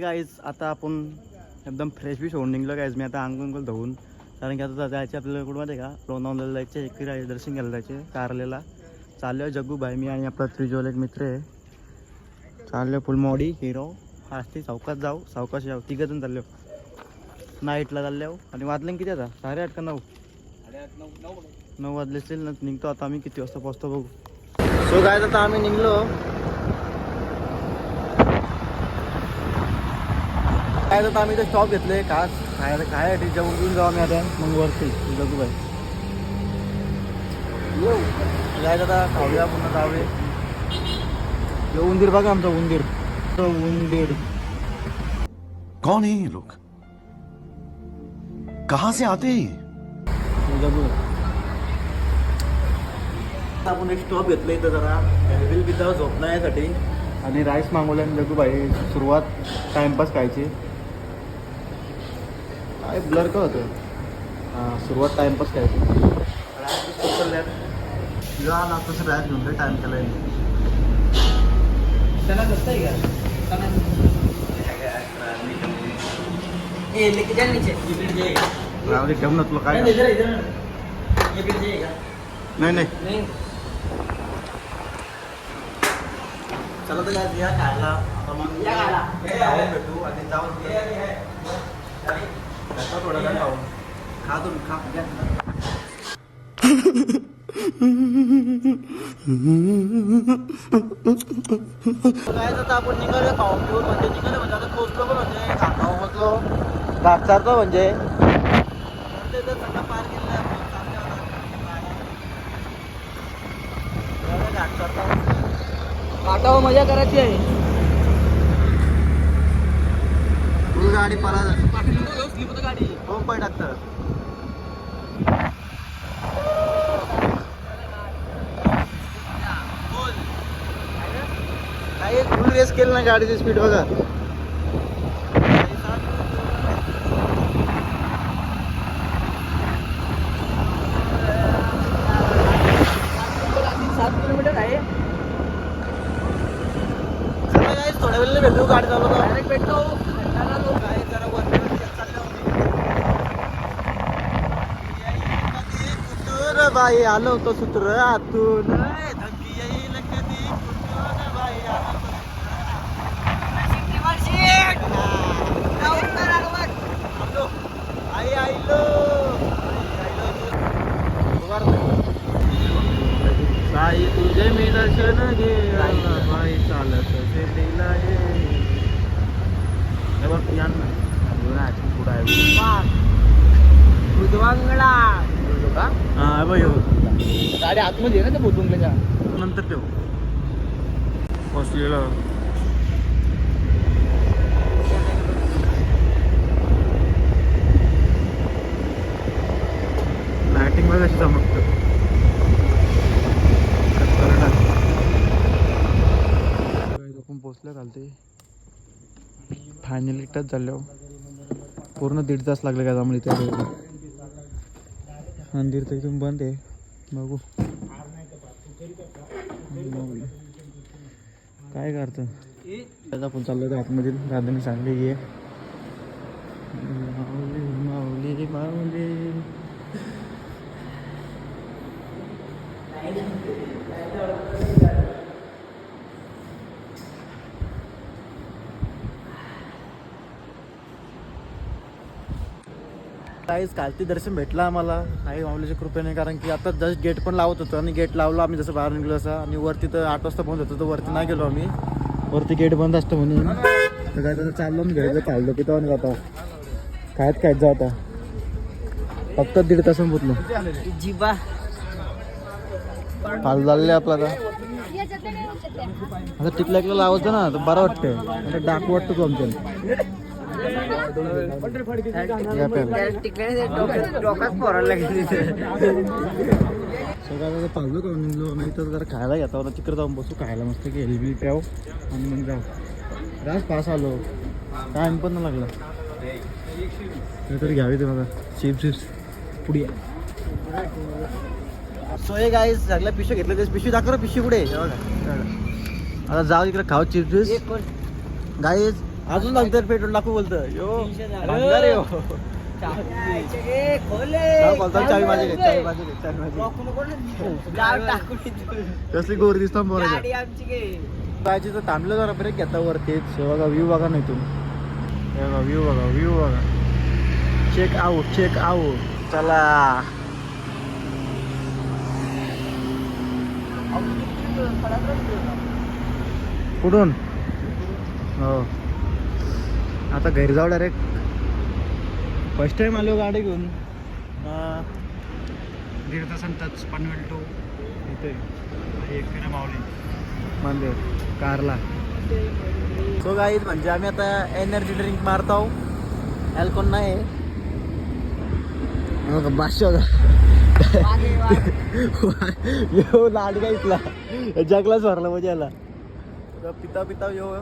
Guys आता आपण एकदम फ्रेश बी होऊन निघलो गाईज. मी आता अंगुल धुवून, कारण की आता जायचे आपल्याला कुठं माहिती आहे का, लोणावळ्याला जायचे, एकरी दर्शन घ्यायला जायचे कारलेला. चाललो जग्गू भाई मी आणि आपला त्रिजोल एक मित्र आहे. चाललो फुलमोडी हिरो फास्टी चौकात जाऊ, सावकाश जाऊ, तिघंजण चाललो नाईटला चाललो. आणि वाजले किती आता 8:30 का 9? 9 वाजले असेल ना. निघतो आता आम्ही, किती वाजता पोहोचतो बघू. सो गाईज आता आम्ही निघलो. काय तर आम्ही इथे स्टॉप घेतले खास खायसाठी जेवण घेऊन जाऊ आम्ही आता. मग वरती जगू भाई जायचं आता, खाऊया पुन्हा जाऊया. जो उंदीर बघा आमचा उंदीर, तो उंदीर. कौन है ये लोग, कहाँ से आते हैं? जगू आपण एक स्टॉप घेतलं इथं जरा बिल पिता झोपण्यासाठी आणि राईस मागवलं. आणि जगू भाई सुरुवात टाइमपास खायची. काय ब्लर का होतं. सुरुवात टाइमपास खायची. ना तसं रॅक घेऊन काय टाइम केला चना दोस्त है क्या? चना ये लेके जा नीचे, ये गिर जाएगा. रावडी ठेव ना तुला काय. नहीं इधर इधर ये गिर जाएगा. नाही नाही नहीं चला तर या खायला आता मग या खायला. खाऊन भेटू आणि जाऊन थोडा वेळ खाऊ. खा तुम्ही खा. काय आता आपण निघालो खाऊन पिऊन, म्हणजे निघालो म्हणजे आता पोचलो पण म्हणजे खाऊ म्हटलो घाट चारतो म्हणजे सगळं पार केलं घाट चारतो. घाटावर मजा करायची आहे. फुल गाडी पळा स्लिप होतं गाडी. हो पाय टाकतात. काही फुल रेस केलं ना गाडीची स्पीड बघा. थोड्या वेळेला भेटू, गाडी चालवतो डायरेक्ट भेटतो. काय जरा वरती कुठून बाई आलो होतो सूत्र आतून. धमकी येईल कधी कुठून बाई आलो होतो. आई आईलो साई तुझे मी दर्शन घे बाई चालत शेतीला ये. हे बघ यान ना पुढं आहे बुधवांगडा हा बघ गाडी आतमध्ये आहे ना ते बुधवांगल्याच्या. नंतर ठेव पोचलेलं. लायटिंग बघ कशी चमकतं. आपण पोचल्या घालते फायनली टच झालो. पूर्ण 1.5 तास लागले का आम्हाला इथे. मंदिर तर इथून बंद आहे. बघू काय करतं. आता आपण चाललो होतो आतमधील. दादाने सांगले की माऊली माऊली माऊली. काहीच कालती दर्शन भेटलं आम्हाला आई माऊलीच्या कृपेने. कारण की आता जस्ट गेट पण लावत होतो आणि गेट लावलं आम्ही जसं बाहेर निघलो असं. आणि वरती तर 8 वाजता बंद होतं, तर वरती नाही गेलो आम्ही. वरती गेट बंद असतं म्हणून. तर काय तर चाललो मी घरी खाल्लो की तेव्हा जाता खायच जाऊ आता. फक्त 1.5 तासून पोचलो. जिबा हाल झाले आपला आता. आता टिकला एकला लावायचं ना तर बरं वाटतं. म्हणजे डाक वाटतो तो आमच्या डोकाच पोरायला गेली. सगळं पाहिलं का निघलो नाही तर जरा खायला घेता तिकडे जाऊन बसू खायला मस्त की एलबी प्याव आणि मग जाऊ. राज पास आलो टाइम पण नाही लागला. काहीतरी घ्यावी ते बघा चिप्स पुढे. सो हे गाईस सगळ्या पिशवी घेतलं तेच पिशवी दाखव पिशवी पुढे. आता जाऊ इकडे खाऊ चिप्स गाईस. अजून लागतं पेट्रोल टाकू बोलतं यो भंगार आहे हो. जाऊ बोलतो, चावी माझी घे, चावी माझी घे, चावी माझी घे. कसली गोर दिसतो मोराच्या. जायची तर थांबलं जरा ब्रेक घेता वरतीच. हे बघा व्ह्यू बघा नाही तुम्ही. हे बघा व्ह्यू बघा, व्ह्यू बघा. Check out, check out. चला कुठून हो आता घरी जाऊ डायरेक्ट. फर्स्ट टाइम आलो गाडी घेऊन. 1.5 तासांतच पनवेल टू इथे एकविरा माऊली मंदिर कारला. सो गाईज म्हणजे आम्ही आता एनर्जी ड्रिंक मारतो. अल्कोहोल नाही बादशा यो लाड गाईतला जगला स्वरला म्हणजे याला पिता पिता यो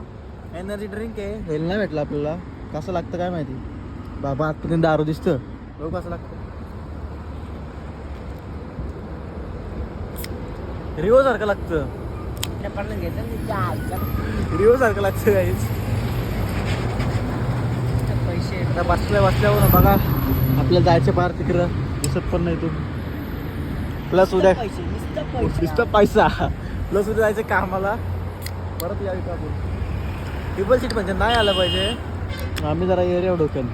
एनर्जी ड्रिंक आहे. हेल नाही भेटलं आपल्याला. कसं लागतं काय माहिती. बाबा आतपर्यंत दारू दिसतं. बघू कसं लागतं. रिओ सारखं लागतं. रिओ सारखं लागतं काहीच. आता बसल्यावर बघा आपल्याला जायचं पार तिकडं दिसत पण नाही तू. प्लस उद्या नुसतं पैसा. प्लस उद्या जायचं कामाला. परत यावी का आपण. ट्रिपल सीट म्हणजे नाही आलं पाहिजे. आम्ही जरा एरिया डोक्यान.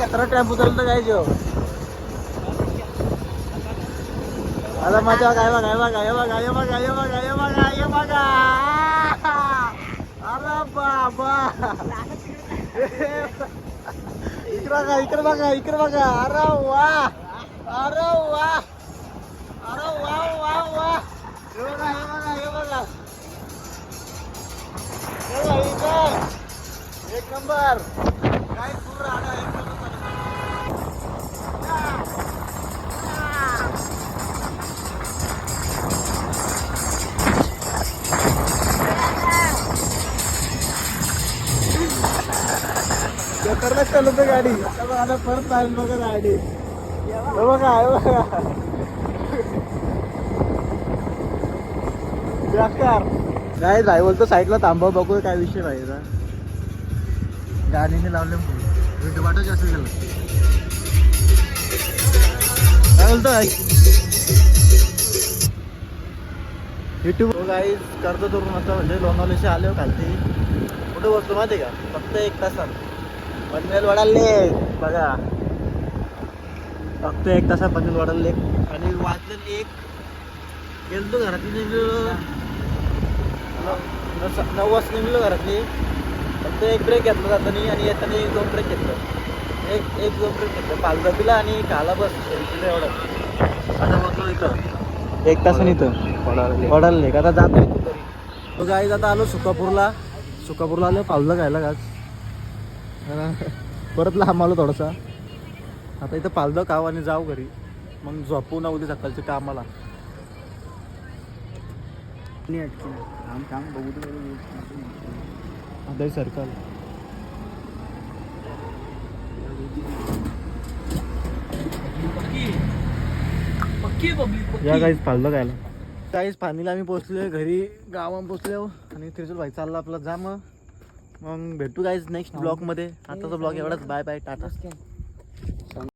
कचरा टेम्पो चालतं काय जेव. आता माझ्या काय बघा बघा हे बघा हे बघा हे बघा हे बघा हे बघा. अरे बाबा इकडे बघा इकडे बघा. अरे वा अरे वा अरे वा वा वा. हे बघा हे बघा हे बघा हे बघा इकडे एक नंबर. काय पूर्ण आला एक नंबर. खतरनाक चालत गाडी. आता परत चालेल बघा गाडी. हे बघा हे बघा बेकार. काय जाय बोलतो साईडला थांबव बघू काय विषय पाहिजे. गाडीने लावले वाटत जास्त गेलं. काय बोलतोय युट्यूब गाईज करतो धरून असं म्हणजे लोणावळ्याशी आले हो खालती. कुठे बसतो माहिती का. फक्त 1 तासात पनवेल वडाले बघा. फक्त 1 तासात पनवेल वडाले. आणि वाजले 1 गेलो घरातली. निघलो 9 वाजता निघलो घरातली. फक्त 1 ब्रेक घेतला जाताना आणि येताना 1-2 ब्रेक घेतलं. एक 2 ब्रेक घेतलं. पालदबीला आणि खाला बस एवढं. आता बसलो इथं 1 तासाने इथं वडाले. आता जात नाही तरी. गाईज आता आलो सुकापूरला. सुकापूरला आलो पावलं खायला गाज. परत लांब आलो थोडासा. आता इथं पालदं खाऊ आणि जाऊ घरी. मग झोपू ना उद्या सकाळच्या कामाला. आता सरकार या काहीच पालदं खायला. काहीच पाणीला आम्ही पोचलोय घरी. गावात पोचलो आणि त्रिशूल भाई चालला आपला जा. मग भेटू गाईज नेक्स्ट ब्लॉग मध्ये. आताचा ब्लॉग एवढाच. Bye bye Tata.